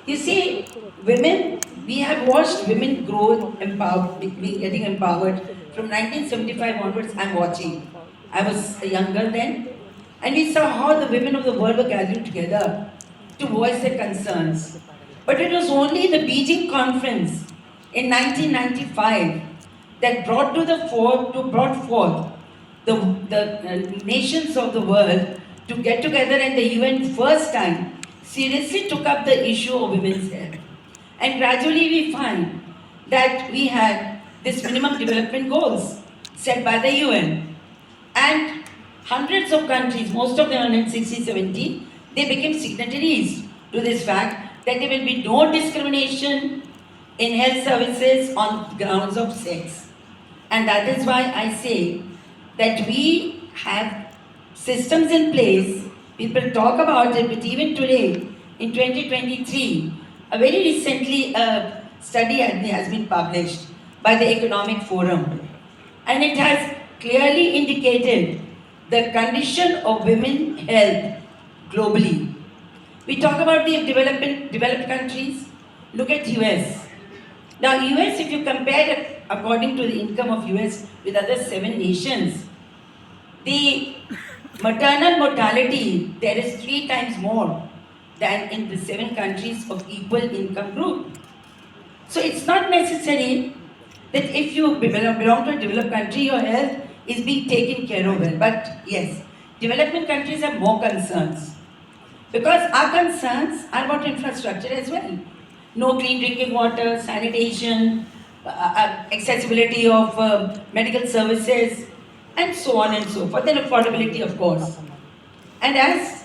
You see, women, we have watched women grow, empowered, getting empowered from 1975 onwards. I'm watching. I was younger then, and we saw how the women of the world were gathering together to voice their concerns. But it was only the Beijing conference in 1995 that brought forth the nations of the world to get together, and the UN first time seriously took up the issue of women's health. And gradually we find that we had this minimum development goals set by the UN. And hundreds of countries, most of them 160, 70, they became signatories to this fact that there will be no discrimination in health services on grounds of sex. And that is why I say that we have systems in place. People talk about it, but even today, in 2023, a very recently study has been published by the Economic Forum, and it has clearly indicated the condition of women's health globally. We talk about the developed countries. Look at US. Now, US, if you compare it according to the income of US with other 7 nations, the maternal mortality there is 3 times more than in the 7 countries of equal income group. So it's not necessary that if you belong to a developed country, your health is being taken care of well. But yes, developing countries have more concerns. Because our concerns are about infrastructure as well. No clean drinking water, sanitation, accessibility of medical services, and so on and so forth, and affordability, of course. And as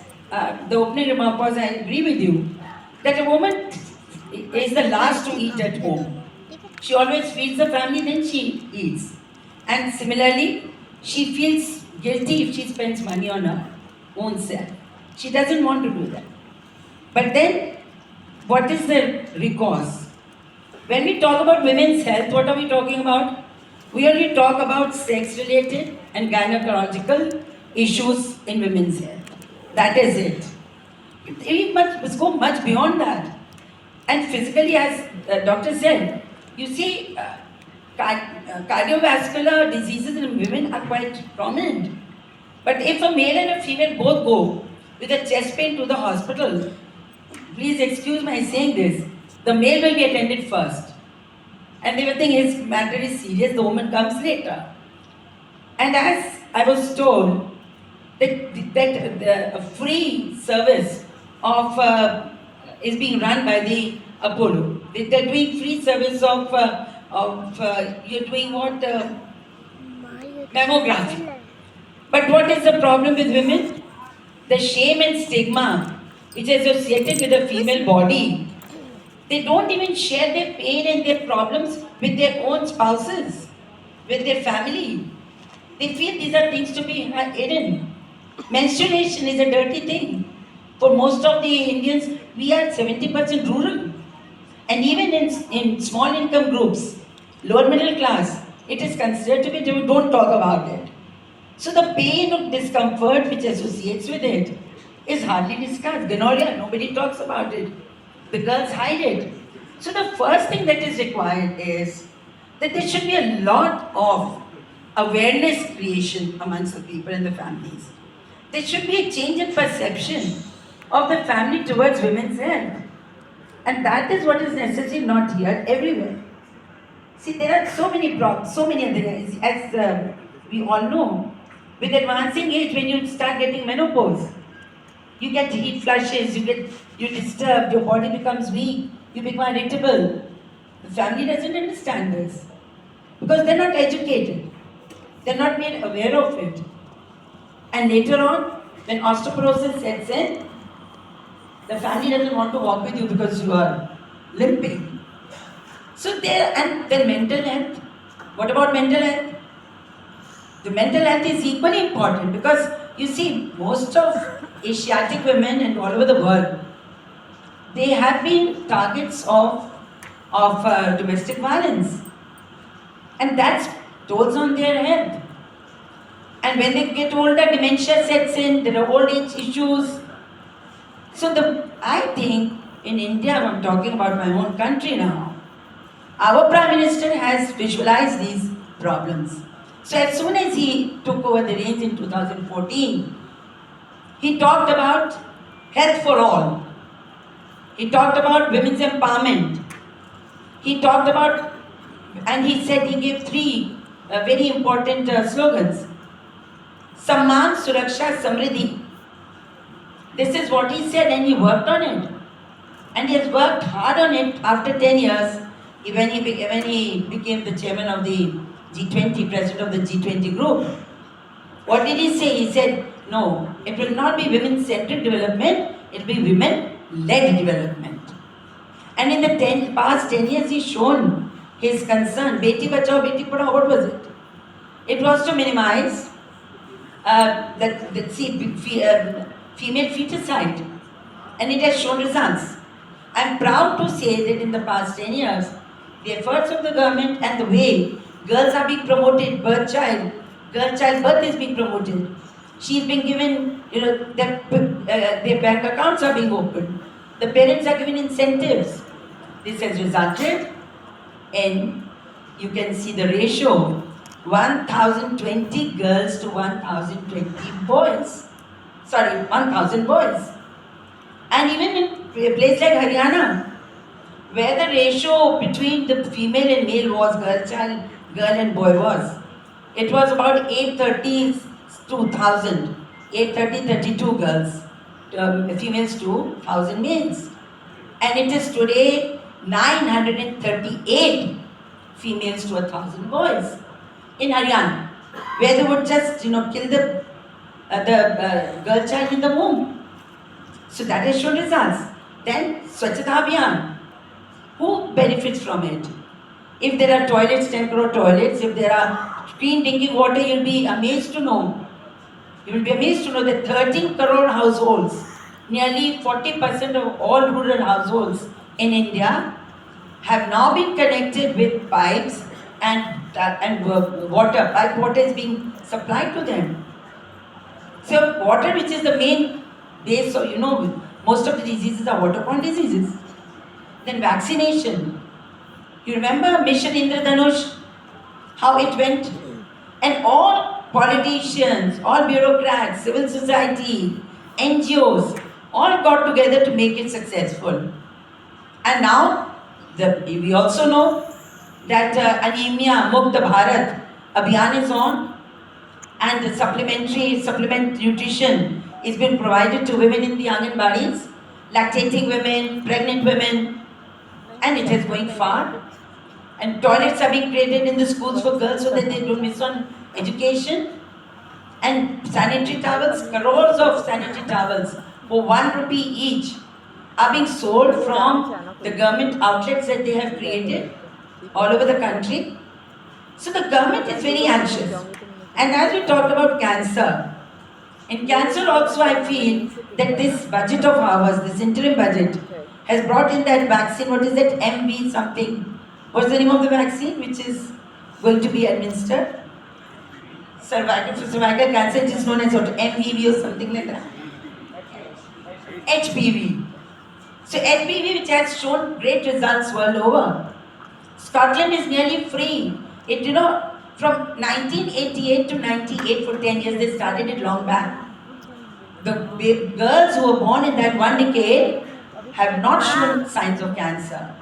the opening remark was, I agree with you, that a woman is the last to eat at home. She always feeds the family, then she eats. And similarly, she feels guilty if she spends money on her own self. She doesn't want to do that. But then, what is the recourse? When we talk about women's health, what are we talking about? We only talk about sex-related and gynecological issues in women's health. That is it. We must go much beyond that. And physically, as doctor said, you see, cardiovascular diseases in women are quite prominent. But if a male and a female both go with a chest pain to the hospital, please excuse my saying this, the male will be attended first. And everything is matter is serious, the woman comes later. And as I was told, that the free service of is being run by the Apollo. They're doing free service of you're doing what mammography. But what is the problem with women? The shame and stigma which is associated with the female body. They don't even share their pain and their problems with their own spouses, with their family. They feel these are things to be hidden. Menstruation is a dirty thing. For most of the Indians, we are 70% rural. And even in small income groups, lower middle class, it is considered to be, don't talk about it. So the pain or discomfort which associates with it is hardly discussed. Gonorrhea, nobody talks about it. The girls hide it. So the first thing that is required is that there should be a lot of awareness creation amongst the people and the families. There should be a change in perception of the family towards women's health. And that is what is necessary, not here, everywhere. See, there are so many problems, so many other areas. As we all know, with advancing age, when you start getting menopause, you get heat flushes, you're disturbed, your body becomes weak, you become irritable. The family doesn't understand this because they're not educated. They're not made aware of it. And later on, when osteoporosis sets in, the family doesn't want to walk with you because you are limping. So there, and then mental health. What about mental health? The mental health is equally important because you see, most of Asiatic women and all over the world, they have been targets of domestic violence, and that tolls on their health. And when they get older, dementia sets in. There are old age issues. So I think in India, I'm talking about my own country now, our Prime Minister has visualized these problems. So as soon as he took over the reins in 2014, he talked about health for all. He talked about women's empowerment. He talked about, and he said he gave three very important slogans. Samman, Suraksha, Samriddhi. This is what he said, and he worked on it. And he has worked hard on it after 10 years when he became the chairman of the G20, president of the G20 group. What did he say? He said, no, it will not be women-centered development, it will be women-led development. And in the past 10 years, he's shown his concern. Beti Bachao, Beti Padhao, what was it? It was to minimize female feticide. And it has shown results. I'm proud to say that in the past 10 years, the efforts of the government and the way girls are being promoted, girl child birth is being promoted. She's been given, their bank accounts are being opened. The parents are given incentives. This has resulted in, you can see the ratio, 1,020 girls to 1,020 boys. Sorry, 1,000 boys. And even in a place like Haryana, where the ratio between the female and male was girl and boy was, it was about 830 to 1,000, 32 girls, females to 1,000 males. And it is today 938 females to 1,000 boys in Haryana, where they would just, kill the girl child in the womb. So that has shown results. Then Swachhata Abhiyan, who benefits from it? If there are toilets, 10 crore toilets, if there are clean drinking water, you'll be amazed to know. You will be amazed to know that 13 crore households, nearly 40% of all rural households in India, have now been connected with pipes and water. Pipe water is being supplied to them. So water, which is the main base, so most of the diseases are waterborne diseases. Then vaccination. You remember Mission Indradhanush, how it went? And all politicians, all bureaucrats, civil society, NGOs, all got together to make it successful. And now, we also know that Anemia Mukta Bharat Abhiyan is on, and the supplement nutrition is being provided to women in the Anganwadis, lactating women, pregnant women, and it is going far. And toilets are being created in the schools for girls so that they don't miss on education. And sanitary towels, crores of sanitary towels for 1 rupee each are being sold from the government outlets that they have created all over the country. So the government is very anxious. And as we talked about cancer, in cancer also I feel that this budget of ours, this interim budget, has brought in that vaccine, what is it, MV something. What's the name of the vaccine which is going to be administered? Cervical cancer, it is known as what, MVV or something like that. HPV. So HPV, which has shown great results world over. Scotland is nearly free. It, from 1988 to 98, for 10 years, they started it long back. The girls who were born in that one decade have not shown signs of cancer.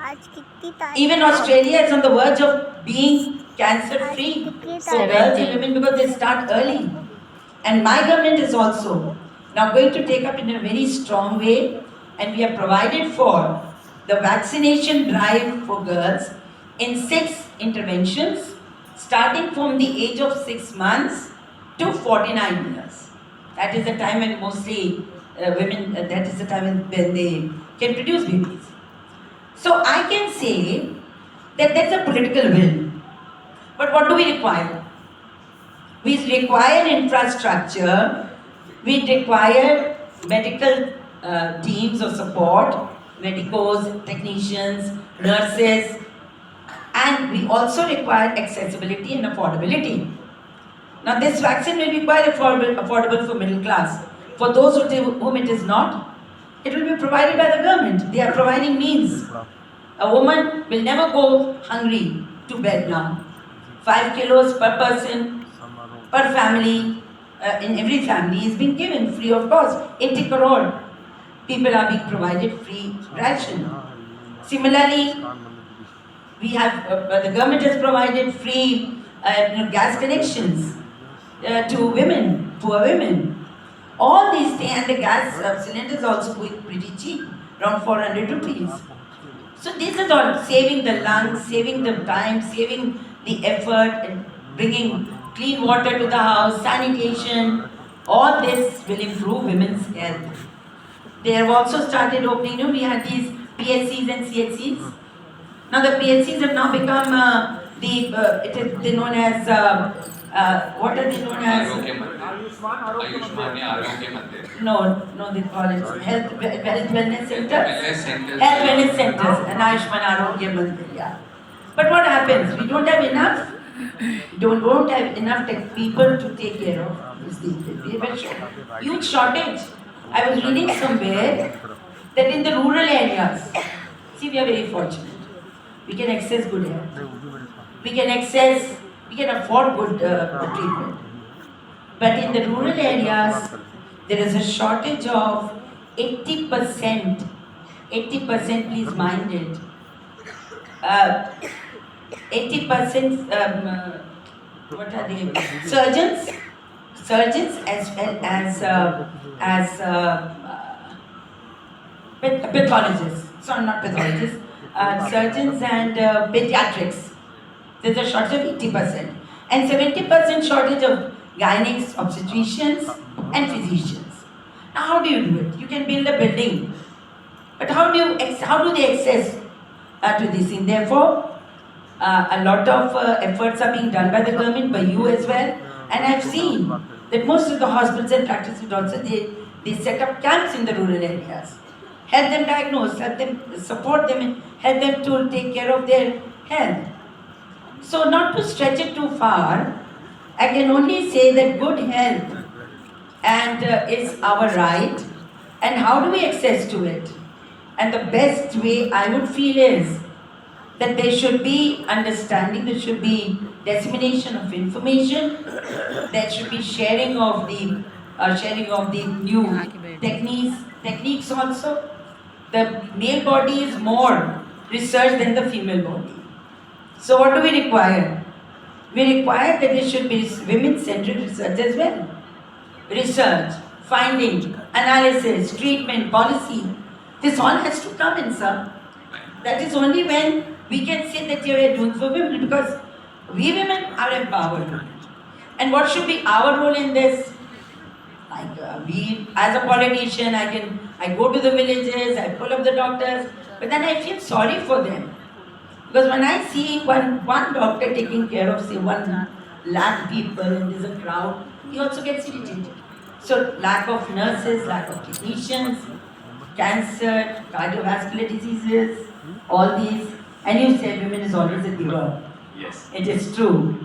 Even Australia is on the verge of being cancer-free for girls and women because they start early. And my government is also now going to take up in a very strong way, and we have provided for the vaccination drive for girls in 6 interventions, starting from the age of 6 months to 49 years. That is the time when mostly women, that is the time when they can produce babies. So I can say that there's a political will. But what do we require? We require infrastructure, we require medical teams of support, medicos, technicians, nurses, and we also require accessibility and affordability. Now this vaccine will be quite affordable for middle class. For those whom it is not, It will be provided by the government. They are providing means. A woman will never go hungry to bed now. 5 kilos per person, per family, in every family is being given free of cost. 80 crore people are being provided free ration. Similarly, we have the government has provided free gas connections to women, poor women. All these things, and the gas cylinders also going pretty cheap, around 400 rupees. So this is all saving the lungs, saving the time, saving the effort, and bringing clean water to the house, sanitation. All this will improve women's health. They have also started opening, we had these PSCs and CHCs. Now the PHCs have now become they're known as, what are they known as? No, they call it health wellness centers. Health wellness centers and Ayushman Arogya Mandir, yeah. But what happens? We don't have enough. Won't have enough people to take care of these things. We have a huge shortage. I was reading somewhere that in the rural areas, see, we are very fortunate. We can access good health. We can afford good treatment. But in the rural areas, there is a shortage of 80%. 80%, please mind it. 80%, what are they? Surgeons as well as pathologists. Sorry, not pathologists. Surgeons and pediatrics. There's a shortage of 80%. And 70% shortage of gynecologists, obstetricians, and physicians. Now, how do you do it? You can build a building, but how do they access to this thing? Therefore, a lot of efforts are being done by the government, by you as well. And I've seen that most of the hospitals and practices also, they set up camps in the rural areas. Help them diagnose, help them support them, help them to take care of their health. So not to stretch it too far, I can only say that good health and is our right. And how do we access to it? And the best way I would feel is that there should be understanding, there should be dissemination of information, there should be sharing of the new techniques also. The male body is more researched than the female body. So what do we require? We require that there should be women-centered research as well. Research, finding, analysis, treatment, policy. This all has to come in, sir. That is only when we can say that we are doing for women, because we women are empowered. And what should be our role in this? We, as a politician, I go to the villages, I pull up the doctors, but then I feel sorry for them. Because when I see one doctor taking care of, say, 1 lakh people and there's a crowd, he also gets irritated. So lack of nurses, lack of technicians, cancer, cardiovascular diseases, all these. And you said women is always a giver. Yes. It is true.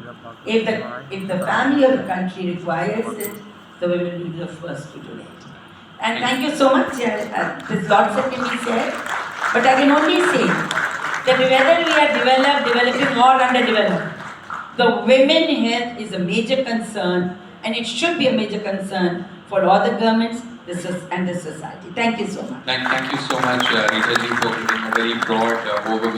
If the family or the country requires it, the women will be the first to donate. And thank you so much. There's lots that can be said, but I can only say that whether we are developing or underdeveloped, the women health is a major concern, and it should be a major concern for all the governments and the society. Thank you so much. Thank you so much, Reeta ji, for giving a very broad overview.